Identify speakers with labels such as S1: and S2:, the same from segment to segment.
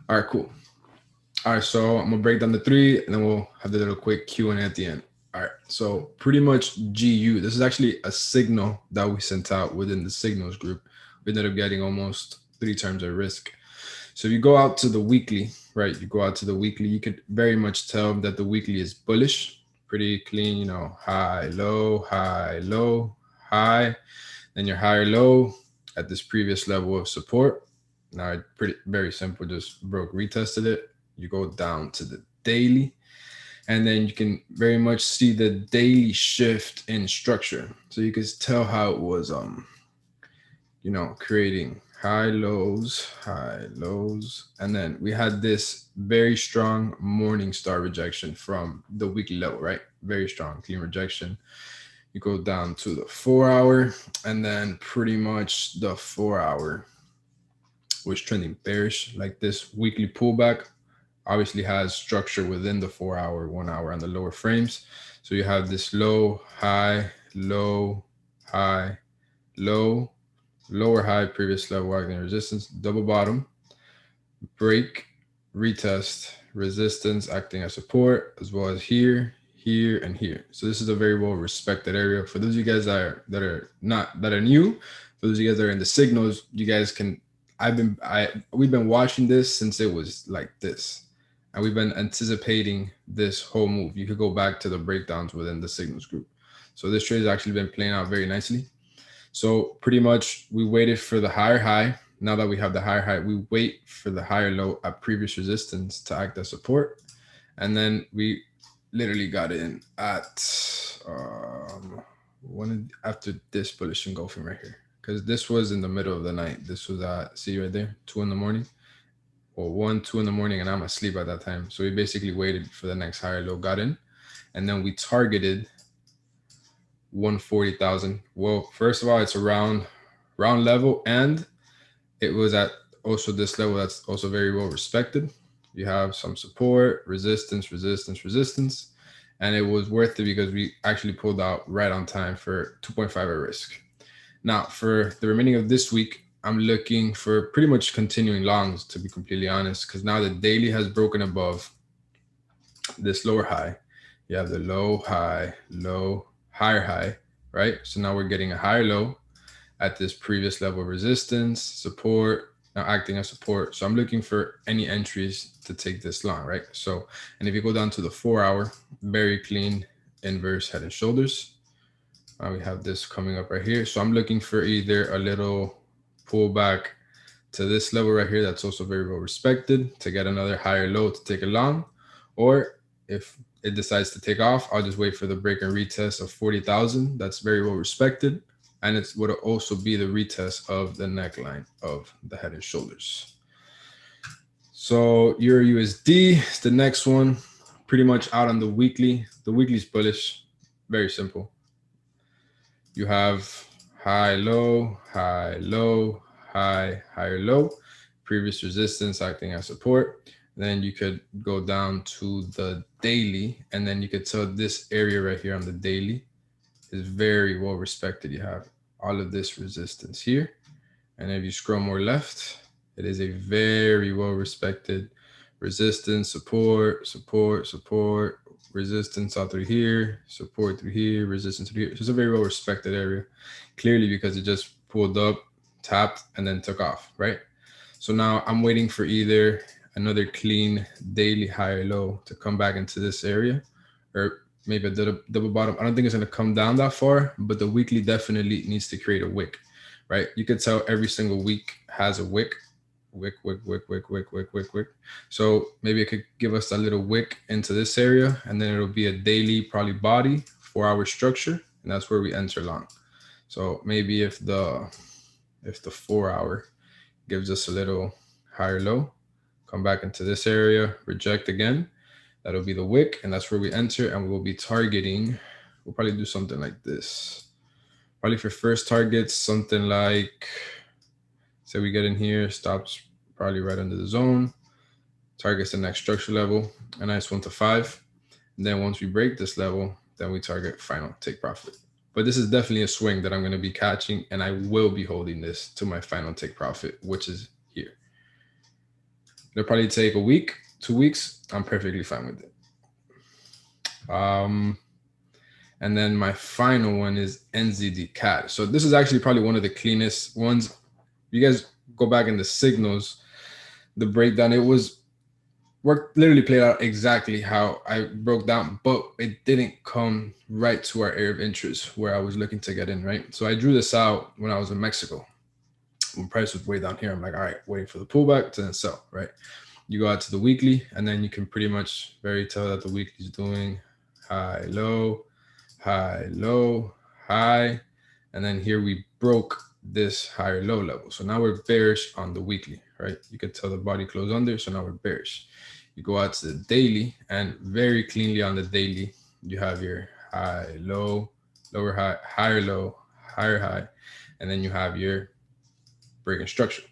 S1: All right, cool. All right, so I'm gonna break down the three, and then we'll have the little quick Q&A at the end. All right, so pretty much GU. This is actually a signal that we sent out within the signals group. We ended up getting almost 3 times our risk. So if you go out to the weekly, right? You go out to the weekly, you could very much tell that the weekly is bullish, pretty clean. High, low, high, low, high. Then your higher low at this previous level of support. Now, pretty very simple, just broke, retested it. You go down to the daily, and then you can very much see the daily shift in structure. So you can tell how it was, creating high lows, and then we had this very strong morning star rejection from the weekly level, right? Very strong, clean rejection. You go down to the 4 hour, and then pretty much the 4 hour was trending bearish. Like this weekly pullback obviously has structure within the 4 hour, 1 hour, and the lower frames. So you have this low, high, low, high, low, lower high, previous level acting resistance, double bottom, break, retest, resistance acting as support, as well as here, here, and here. So this is a very well respected area. For those of you guys that are new, for those of you guys that are in the signals, you guys can we've been watching this since it was like this. And we've been anticipating this whole move. You could go back to the breakdowns within the signals group. So this trade has actually been playing out very nicely. So pretty much we waited for the higher high. Now that we have the higher high, we wait for the higher low at previous resistance to act as support. And then we literally got in at after this bullish engulfing right here. Because this was in the middle of the night. This was at, see right there, 2 in the morning. Or 1, 2 in the morning, and I'm asleep at that time. So we basically waited for the next higher low, got in. And then we targeted 140,000. Well, first of all, it's around round level, and it was at also this level that's also very well respected. You have some support, resistance, resistance, resistance, and it was worth it because we actually pulled out right on time for 2.5 at risk. Now, for the remaining of this week, I'm looking for pretty much continuing longs, to be completely honest, because now the daily has broken above this lower high. You have the low, high, low, higher high, right? So now we're getting a higher low at this previous level of resistance, support, now acting as support. So I'm looking for any entries to take this long, right? So, and if you go down to the 4 hour, very clean inverse head and shoulders. We have this coming up right here. So I'm looking for either a little pullback to this level right here that's also very well respected to get another higher low to take it long, or if it decides to take off, I'll just wait for the break and retest of 40,000. That's very well respected, and it would also be the retest of the neckline of the head and shoulders. So Euro USD is the next one, pretty much out on the weekly. The weekly is bullish, very simple. You have high, low, high, low, high, higher low, previous resistance acting as support. Then you could go down to the daily, and then you could tell this area right here on the daily is very well respected. You have all of this resistance here. And if you scroll more left, it is a very well respected resistance, support, support, support, resistance all through here, support through here, resistance through here. So it's a very well respected area, clearly because it just pulled up, tapped, and then took off, right? So now I'm waiting for either another clean daily higher low to come back into this area, or maybe a double bottom. I don't think it's going to come down that far, but the weekly definitely needs to create a wick, right? You could tell every single week has a wick. Wick, wick, wick, wick, wick, wick, wick, wick. So maybe it could give us a little wick into this area, and then it'll be a daily, probably body, 4 hour structure, and that's where we enter long. So maybe if the 4 hour gives us a little higher low, come back into this area, reject again, that'll be the wick, and that's where we enter, and we'll be targeting, we'll probably do something like this. Probably for first targets, something like, say we get in here, stops probably right under the zone, targets the next structure level, a nice 1 to 5. And then once we break this level, then we target final take profit. But this is definitely a swing that I'm going to be catching, and I will be holding this to my final take profit, which is here. It'll probably take a week, 2 weeks. I'm perfectly fine with it. And then my final one is NZD CAD. So this is actually probably one of the cleanest ones. You guys go back in the signals, the breakdown, it was literally played out exactly how I broke down, but it didn't come right to our area of interest where I was looking to get in, right? So I drew this out when I was in Mexico. When price was way down here, I'm like, all right, waiting for the pullback to then sell, right? You go out to the weekly, and then you can pretty much very tell that the weekly is doing high, low, high, low, high. And then here we broke this higher low level. So now we're bearish on the weekly, right? You can tell the body closed under, so now we're bearish. You go out to the daily, and very cleanly on the daily, you have your high, low, lower high, higher low, higher high, and then you have your breaking structure.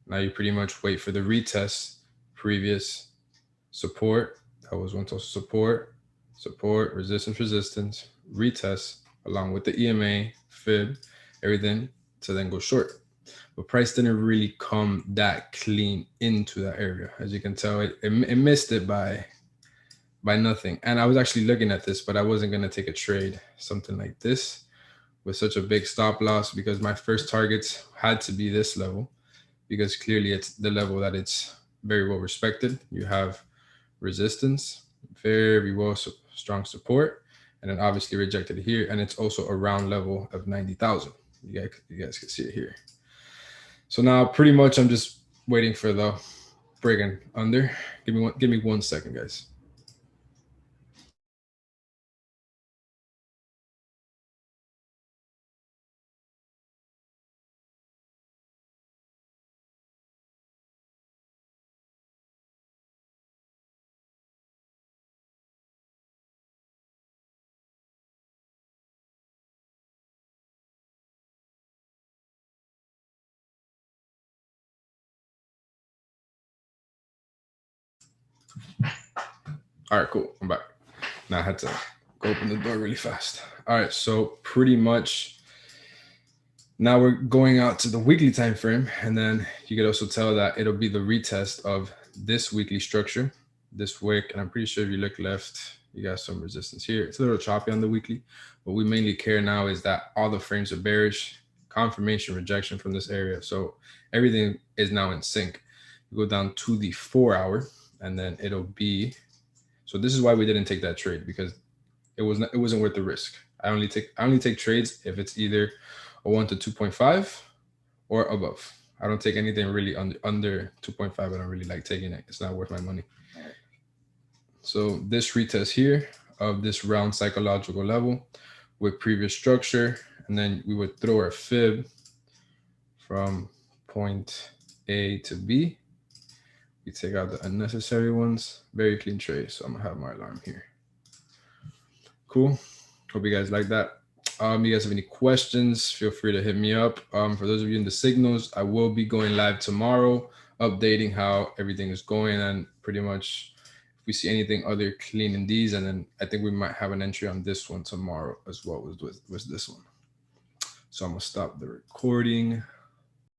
S1: Now you pretty much wait for the retest, previous support, that was one total support, support, resistance, resistance, retest, along with the EMA, fib, everything to then go short. But price didn't really come that clean into that area. As you can tell, it missed it by nothing. And I was actually looking at this, but I wasn't going to take a trade, something like this, with such a big stop loss, because my first targets had to be this level, because clearly it's the level that it's very well respected. You have resistance, very well strong support, and then obviously rejected here, and it's also a round level of 90,000. You guys can see it here. So now pretty much I'm just waiting for the breaking under. Give me 1 second, guys. All right, cool. I'm back. Now I had to go open the door really fast. All right, so pretty much now we're going out to the weekly time frame, and then you could also tell that it'll be the retest of this weekly structure, this wick, and I'm pretty sure if you look left, you got some resistance here. It's a little choppy on the weekly. What we mainly care now is that all the frames are bearish, confirmation, rejection from this area. So everything is now in sync. You go down to the 4 hour, and then it'll be, so this is why we didn't take that trade, because it wasn't worth the risk. I only take trades if it's either a 1 to 2.5 or above. I don't take anything really under 2.5. I don't really like taking it. It's not worth my money. So this retest here of this round psychological level with previous structure, and then we would throw our fib from point A to B. We take out the unnecessary ones. Very clean trade. So I'm gonna have my alarm here. Cool. Hope you guys like that. You guys have any questions, feel free to hit me up. For those of you in the signals, I will be going live tomorrow, updating how everything is going, and pretty much if we see anything other clean in these, and then I think we might have an entry on this one tomorrow as well with this one. So I'm gonna stop the recording.